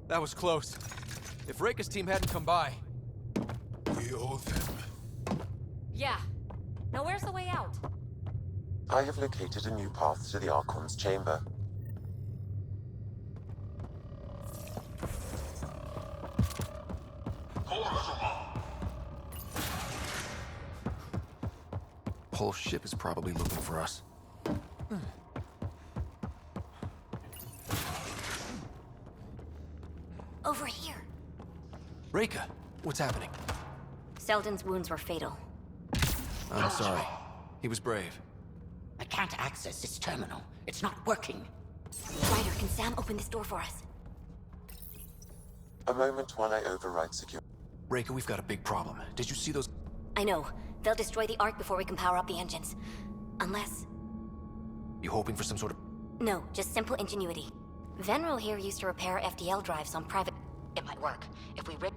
That was close. If Reika's team hadn't come by... We owe them. Yeah. Now where's the way out? I have located a new path to the Archon's chamber. Whole ship is probably looking for us. Over here. Reika, what's happening? Selden's wounds were fatal. I'm sorry. He was brave. I can't access this terminal. It's not working. Ryder, can Sam open this door for us? A moment while I override security. Reika, we've got a big problem. Did you see those... I know. They'll destroy the Ark before we can power up the engines. Unless... You hoping for some sort of... No, just simple ingenuity. Venril here used to repair FDL drives on private... It might work. If we rip...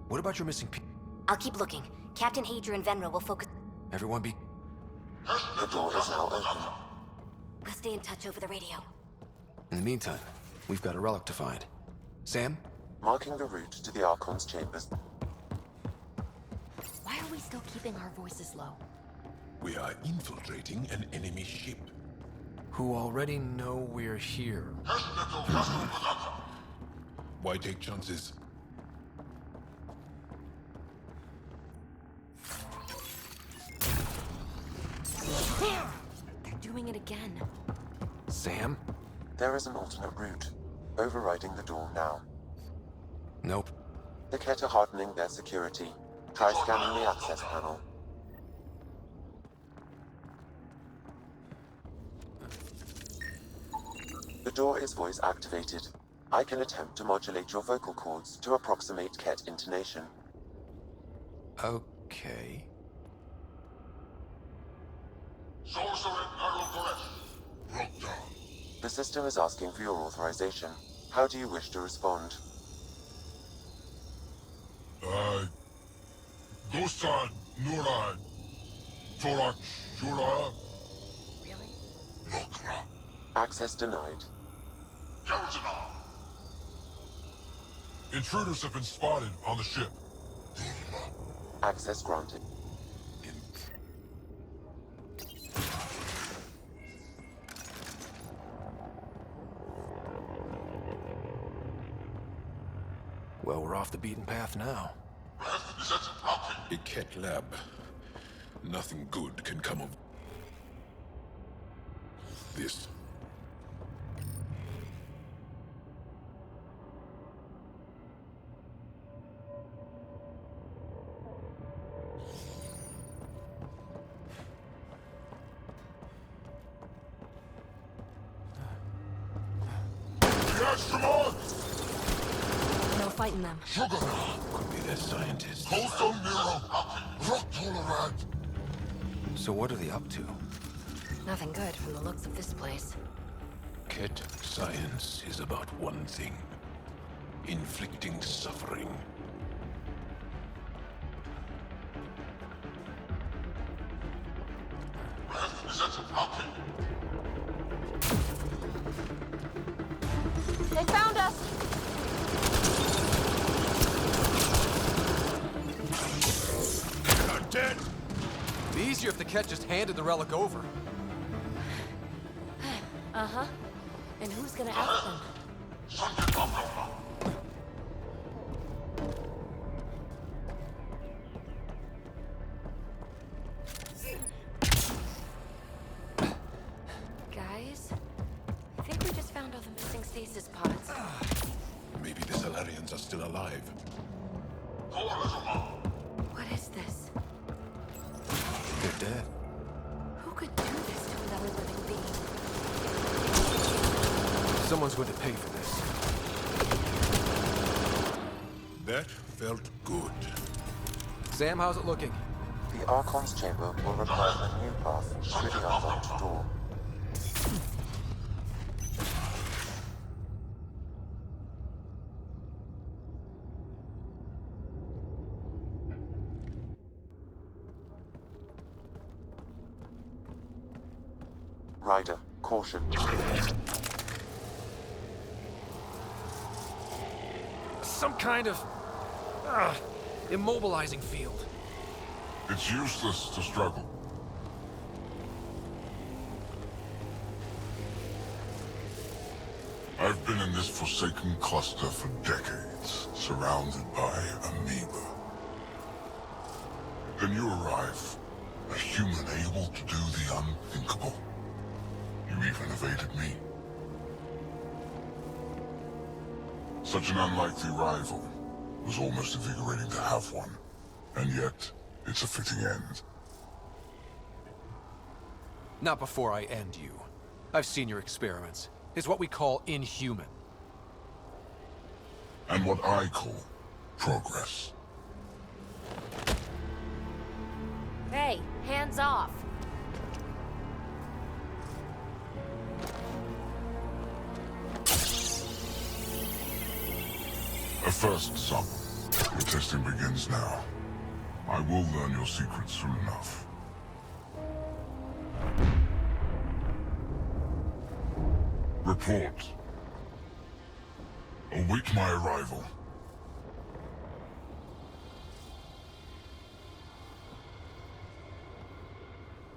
What about your missing I'll keep looking. Captain Hadrian and Venril will focus... Everyone be... The door is now open. We'll stay in touch over the radio. In the meantime, we've got a relic to find. Sam? Marking the route to the Archon's chambers. Why are we still keeping our voices low? We are infiltrating an enemy ship. Who already know we're here. Why take chances? They're doing it again. Sam? There is an alternate route. Overriding the door now. Nope. The Ket are hardening their security. Try scanning the access panel. The door is voice activated. I can attempt to modulate your vocal cords to approximate Ket intonation. Okay. The system is asking for your authorization. How do you wish to respond? Dosan, Nuran, Torak, Shura, Really? Lokra. Access denied. Intruders have been spotted on the ship. Access granted. Well, we're off the beaten path now. A Ket lab. Nothing good can come of this. Yes, come on! No fighting them. Sugar! Could be their scientists. Wholesome Nero! Rock tolerant! So what are they up to? Nothing good from the looks of this place. Ket science is about one thing. Inflicting suffering. They found us! Not dead! It'd be easier if the Ket just handed the relic over. Uh-huh. And who's gonna ask them? Guys, I think we just found all the missing stasis pods. Maybe the Salarians are still alive. What is this? They're dead. Who could do this to another living being? Someone's going to pay for this. That felt good. Sam, how's it looking? The Archon's chamber will require a new path through the unlocked door. Ryder, caution. some kind of immobilizing field. It's useless to struggle. I've been in this forsaken cluster for decades, surrounded by amoeba. Then you arrive, a human able to do the unthinkable. You even evaded me. Such an unlikely rival. Was almost invigorating to have one. And yet, it's a fitting end. Not before I end you. I've seen your experiments. It's what we call inhuman. And what I call progress. Hey, hands off. A first sample. Your testing begins now. I will learn your secrets soon enough. Report. Await my arrival.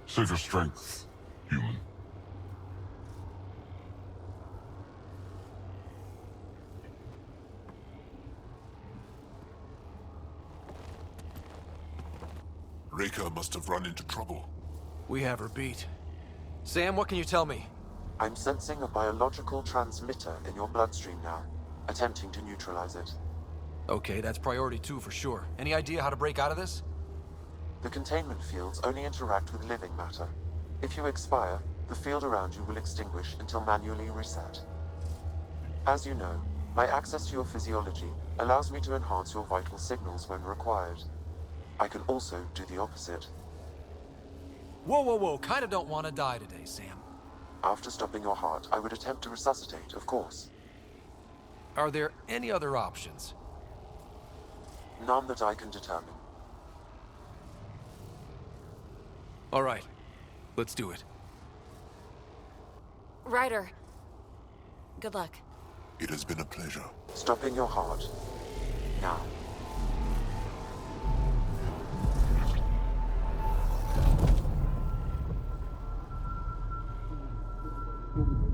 Save your strength, human. Reika must have run into trouble. We have her beat. Sam, what can you tell me? I'm sensing a biological transmitter in your bloodstream now, attempting to neutralize it. Okay, that's priority 2 for sure. Any idea how to break out of this? The containment fields only interact with living matter. If you expire, the field around you will extinguish until manually reset. As you know, my access to your physiology allows me to enhance your vital signals when required. I can also do the opposite. Whoa, whoa, whoa. Kinda don't want to die today, Sam. After stopping your heart, I would attempt to resuscitate, of course. Are there any other options? None that I can determine. All right. Let's do it. Ryder. Good luck. It has been a pleasure. Stopping your heart. Now.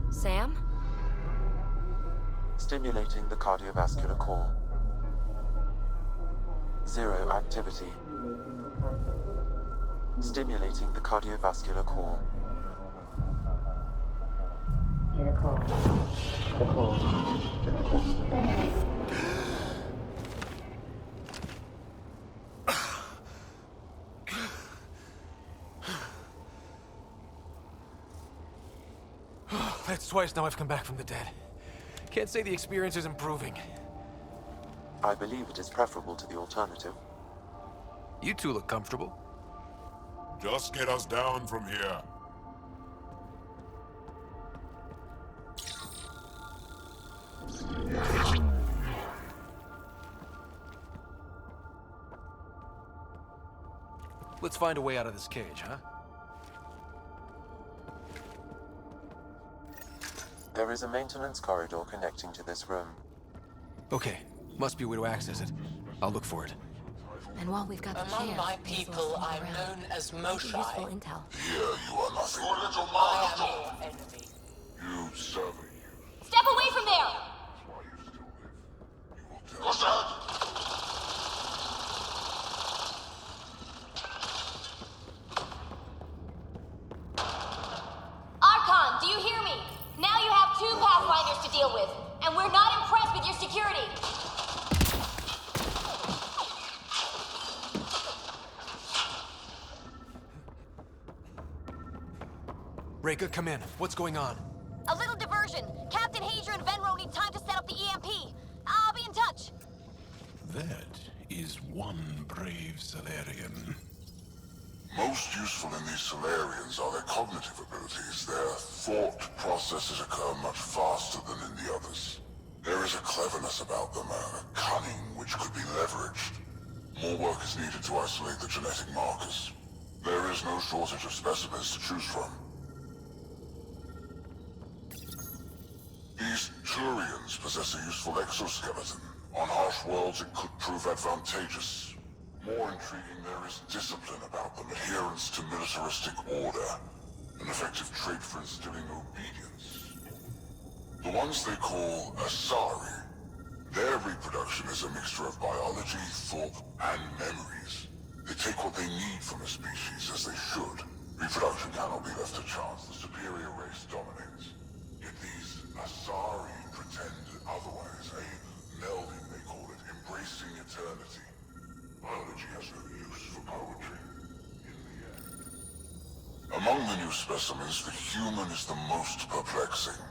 Sam? Stimulating the cardiovascular core. 0 activity. Stimulating the cardiovascular core. That's twice now I've come back from the dead. Can't say the experience is improving. I believe it is preferable to the alternative. You two look comfortable. Just get us down from here. Let's find a way out of this cage, huh? There is a maintenance corridor connecting to this room. Okay. Must be a way to access it. I'll look for it. And while we've got the Among chance, my people, I'm known as useful Moshai. intel. Here you are nothing but a little I am monster. your enemy. You serving you. Step away from there! That's why you still live. You will tell us that. Archon, do you hear me? Now you have 2 Pathfinders to deal with, and we're not impressed with your security. Reika, come in. What's going on? A little diversion. Captain Hager and Venro need time to set up the EMP. I'll be in touch. That is one brave Salarian. Most useful in these Solarians are their cognitive abilities. Their thought processes occur much faster than in the others. There is a cleverness about them, a cunning which could be leveraged. More work is needed to isolate the genetic markers. There is no shortage of specimens to choose from. These Turians possess a useful exoskeleton, On harsh worlds, it could prove advantageous. More intriguing, there is discipline about them, adherence to militaristic order, an effective trait for instilling obedience. The ones they call Asari, their reproduction is a mixture of biology, thought, and memories. They take what they need from a species, as they should. Reproduction cannot be left to chance. The superior race dominates. Yet these Asari pretend otherwise. A melding, they call it, embracing eternity. Biology has no use for poetry, in the end. Among the new specimens, the human is the most perplexing.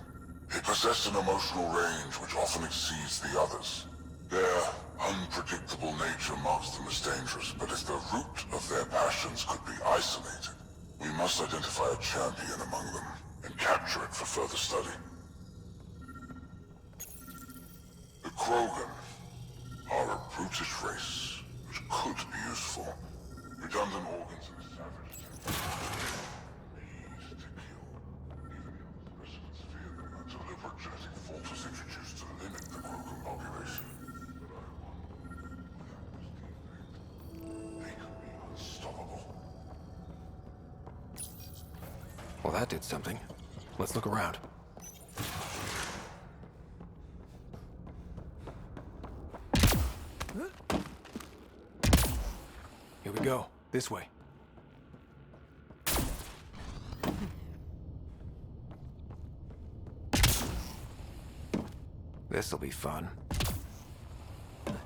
They possess an emotional range which often exceeds the others. Their unpredictable nature marks them as dangerous, but if the root of their passions could be isolated, we must identify a champion among them and capture it for further study. The Krogan are a brutish race, which could be useful. Redundant organs and a savage temper. Made to kill. Even the specimens fear them. A deliberate genetic fault was introduced to limit the Krogan population. But I wonder, without this defect, they could be unstoppable. Well, that did something. Let's look around. Here we go. This way. This'll be fun.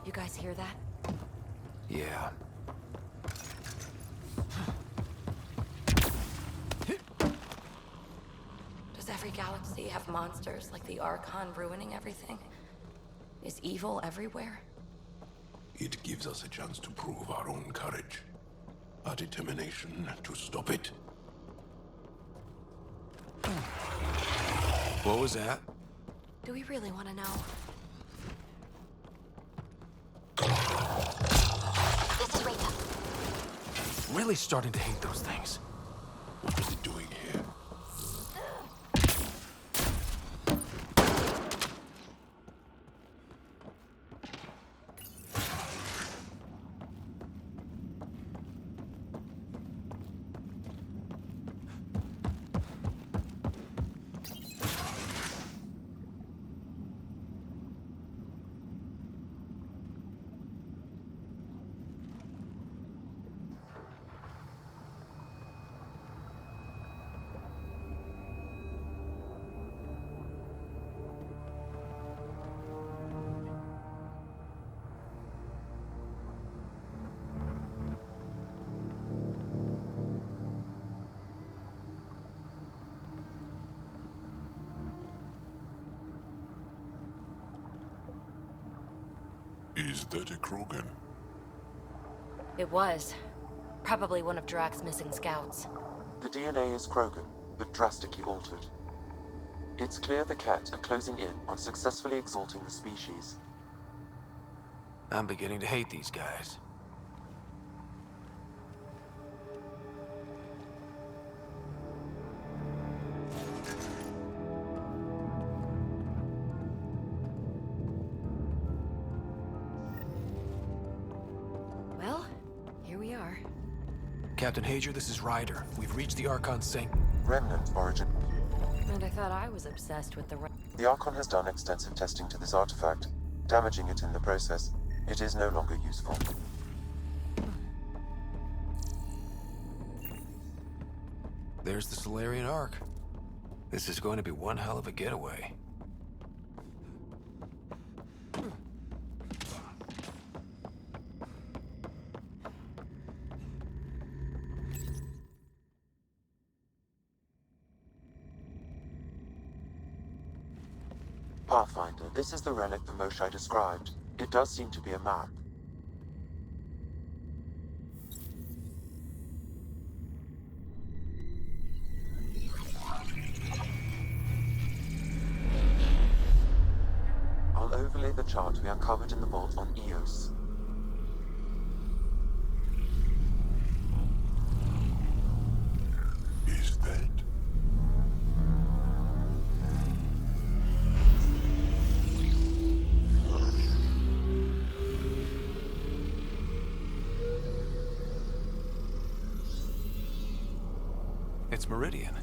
You guys hear that? Yeah. Does every galaxy have monsters like the Archon ruining everything? Is evil everywhere? It gives us a chance to prove our own courage. Our determination to stop it. What was that? Do we really want to know? This is Rita. Really starting to hate those things. What is it doing here? Is that a Krogan? It was. Probably one of Drax's missing scouts. The DNA is Krogan, but drastically altered. It's clear the Ket are closing in on successfully exalting the species. I'm beginning to hate these guys. Well, here we are. Captain Hager, this is Ryder. We've reached the Archon Sync. Remnant origin. And I thought I was obsessed with the... The Archon has done extensive testing to this artifact, damaging it in the process. It is no longer useful. There's the Solarian Ark. This is going to be one hell of a getaway. Pathfinder, this is the relic the Moshai described. It does seem to be a map. I'll overlay the chart we uncovered in the vault on Eos. Is that? It's Meridian.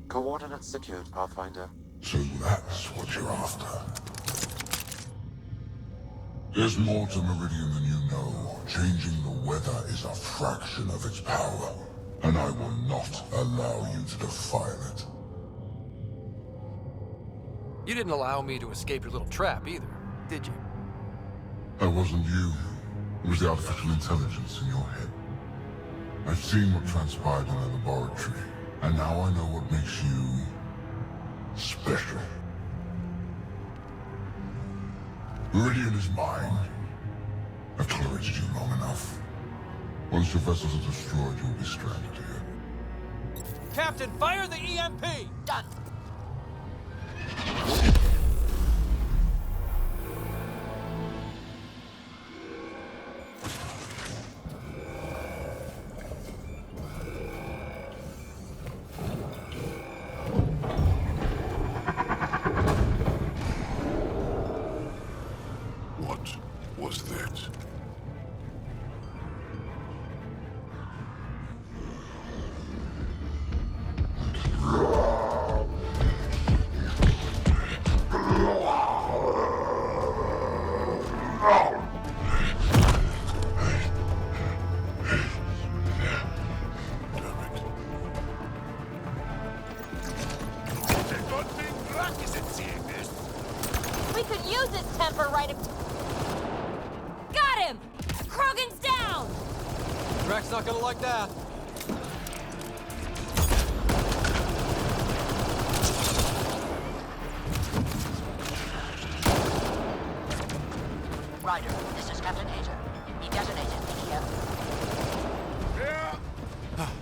Coordinates secured, Pathfinder. So that's what you're after. There's more to Meridian than you know. Changing the weather is a fraction of its power, and I will not allow you to defile it. You didn't allow me to escape your little trap either, did you? That wasn't you. It was the artificial intelligence in your head. I've seen what transpired in the laboratory, and now I know what makes you special. Meridian is mine. I've tolerated you long enough. Once your vessels are destroyed, you'll be stranded here. Captain, fire the EMP! Done. What was that? We could use his temper right if... Got him! Krogan's down! Drax's not gonna like that. Ryder, this is Captain Hager. He detonated EDM.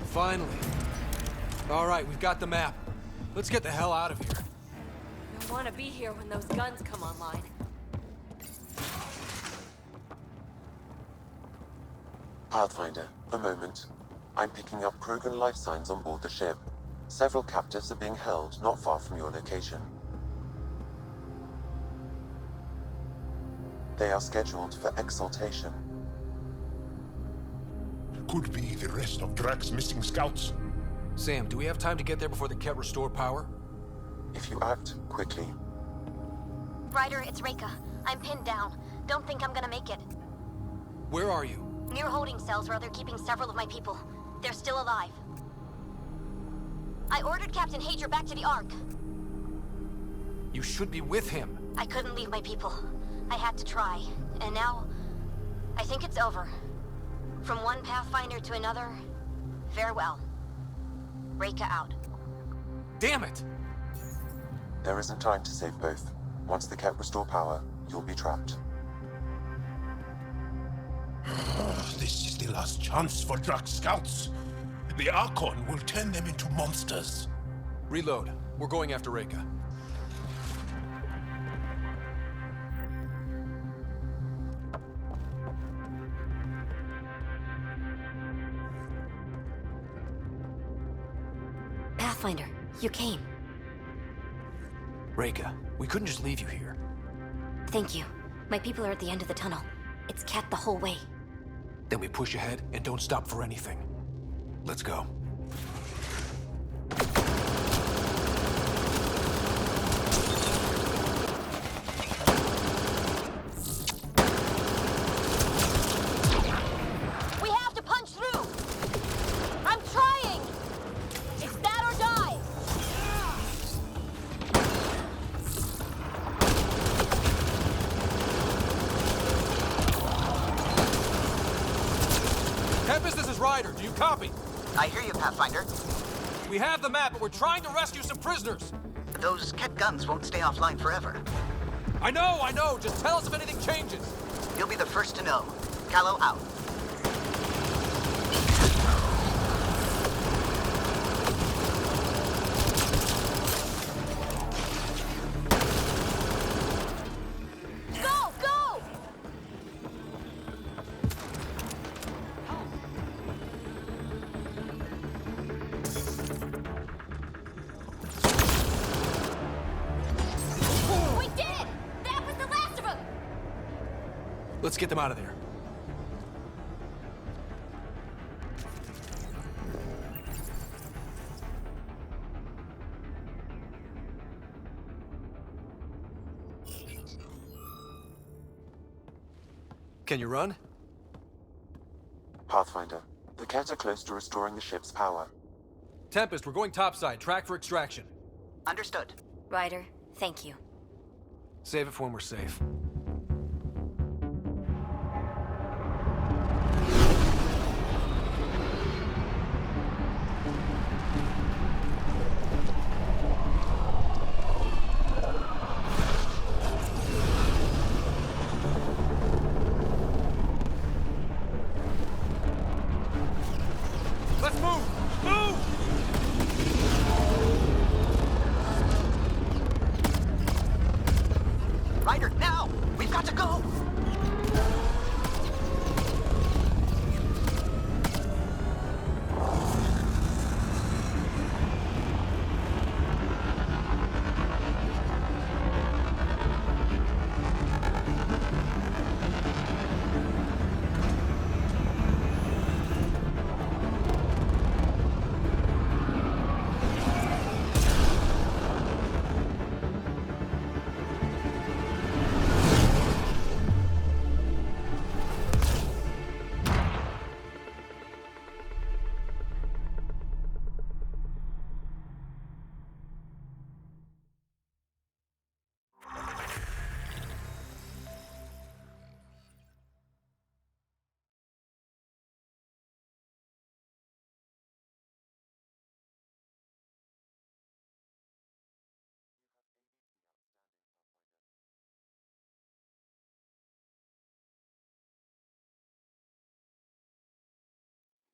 Finally. All right, we've got the map. Let's get the hell out of here. I want to be here when those guns come online. Pathfinder, a moment. I'm picking up Krogan life signs on board the ship. Several captives are being held not far from your location. They are scheduled for exaltation. Could be the rest of Drax's missing scouts. Sam, do we have time to get there before they can't restore power? If you act quickly, Ryder, it's Reika. I'm pinned down. Don't think I'm gonna make it. Where are you? Near holding cells where they're keeping several of my people. They're still alive. I ordered Captain Hager back to the Ark. You should be with him. I couldn't leave my people. I had to try. And now, I think it's over. From one Pathfinder to another, farewell. Reika out. Damn it! there isn't time to save both. Once the Ket restore power, you'll be trapped. This is the last chance for Drax scouts. The Archon will turn them into monsters. Reload. We're going after Reika. Pathfinder, you came. Reika, we couldn't just leave you here. Thank you. My people are at the end of the tunnel. It's Ket the whole way. Then we push ahead and don't stop for anything. Let's go. We have to punch through! I'm trying! It's that or die! Tempest, this is Ryder. Do you copy? I hear you, Pathfinder. We have the map, but we're trying to rescue some prisoners. Those Ket guns won't stay offline forever. I know. Just tell us if anything changes. You'll be the first to know. Callow out. Go! Go! We did it! That was the last of them! Let's get them out of there. Can you run? Pathfinder, the Kett are close to restoring the ship's power. Tempest, we're going topside. Track for extraction. Understood. Ryder, thank you. Save it for when we're safe. Let's move! Move! Ryder, now! We've got to go!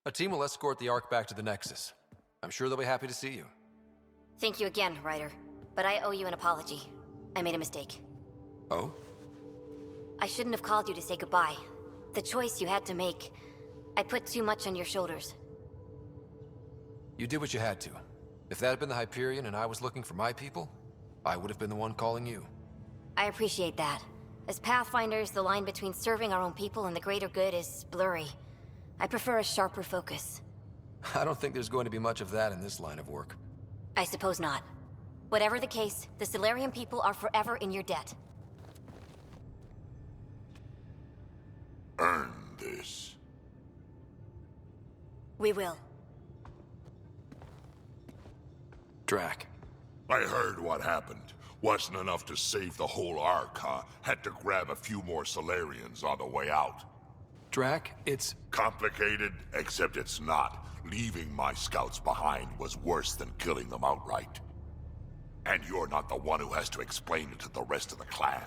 A team will escort the Ark back to the Nexus. I'm sure they'll be happy to see you. Thank you again, Ryder. But I owe you an apology. I made a mistake. Oh? I shouldn't have called you to say goodbye. The choice you had to make. I put too much on your shoulders. You did what you had to. If that had been the Hyperion and I was looking for my people, I would have been the one calling you. I appreciate that. As Pathfinders, the line between serving our own people and the greater good is blurry. I prefer a sharper focus. I don't think there's going to be much of that in this line of work. I suppose not. Whatever the case, the Solarian people are forever in your debt. Earn this. We will. Drac. I heard what happened. Wasn't enough to save the whole Ark, huh? Had to grab a few more Solarians on the way out. Drac, it's... Complicated, except it's not. Leaving my scouts behind was worse than killing them outright. And you're not the one who has to explain it to the rest of the clan.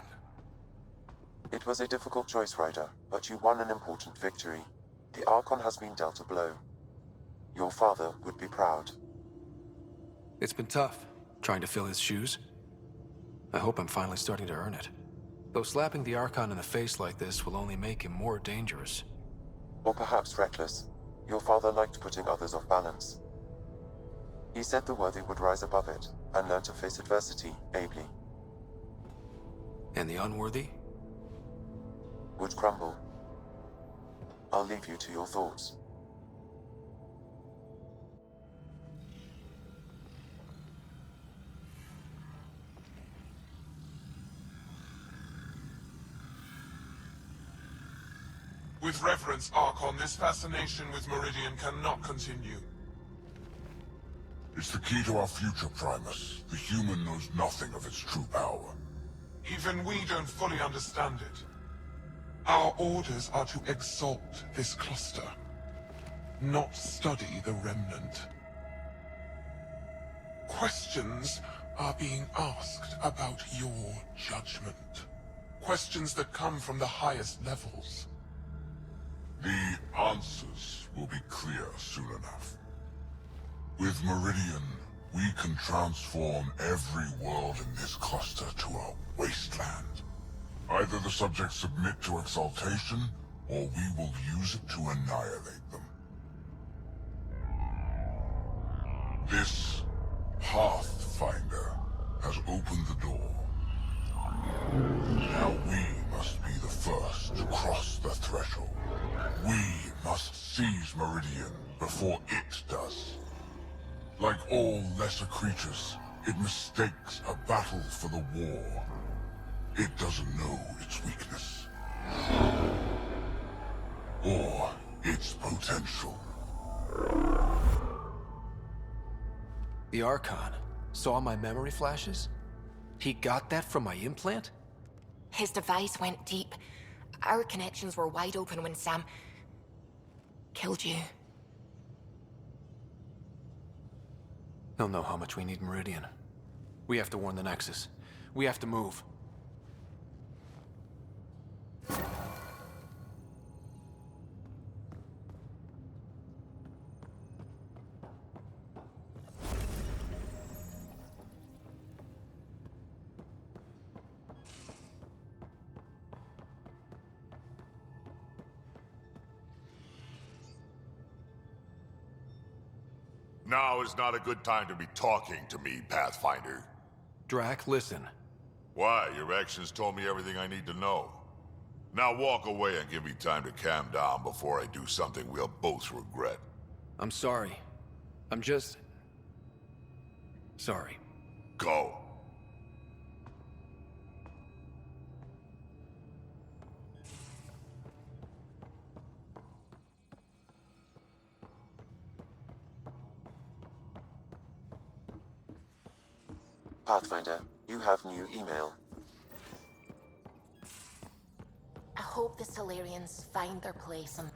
It was a difficult choice, Ryder, but you won an important victory. The Archon has been dealt a blow. Your father would be proud. It's been tough, trying to fill his shoes. I hope I'm finally starting to earn it. Though slapping the Archon in the face like this will only make him more dangerous. Or perhaps reckless. Your father liked putting others off balance. He said the worthy would rise above it, and learn to face adversity ably. And the unworthy? Would crumble. I'll leave you to your thoughts. With reverence, Archon, this fascination with Meridian cannot continue. It's the key to our future, Primus. The human knows nothing of its true power. Even we don't fully understand it. Our orders are to exalt this cluster, not study the remnant. Questions are being asked about your judgment. Questions that come from the highest levels. The answers will be clear soon enough. With Meridian, we can transform every world in this cluster to a wasteland. Either the subjects submit to exaltation, or we will use it to annihilate them. This Pathfinder has opened the door. Now we must be the first to cross the threshold. We must seize Meridian before it does. Like all lesser creatures, it mistakes a battle for the war. It doesn't know its weakness. or its potential. The Archon saw my memory flashes? He got that from my implant? His device went deep. Our connections were wide open when Sam killed you. He'll know how much we need Meridian. We have to warn the Nexus. We have to move. Now is not a good time to be talking to me, Pathfinder. Drac, listen. Why? Your actions told me everything I need to know. Now walk away and give me time to calm down before I do something we'll both regret. I'm sorry. I'm just... sorry. Go. Pathfinder, you have new email. I hope the Solarians find their place and...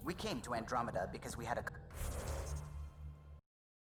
We came to Andromeda because we had a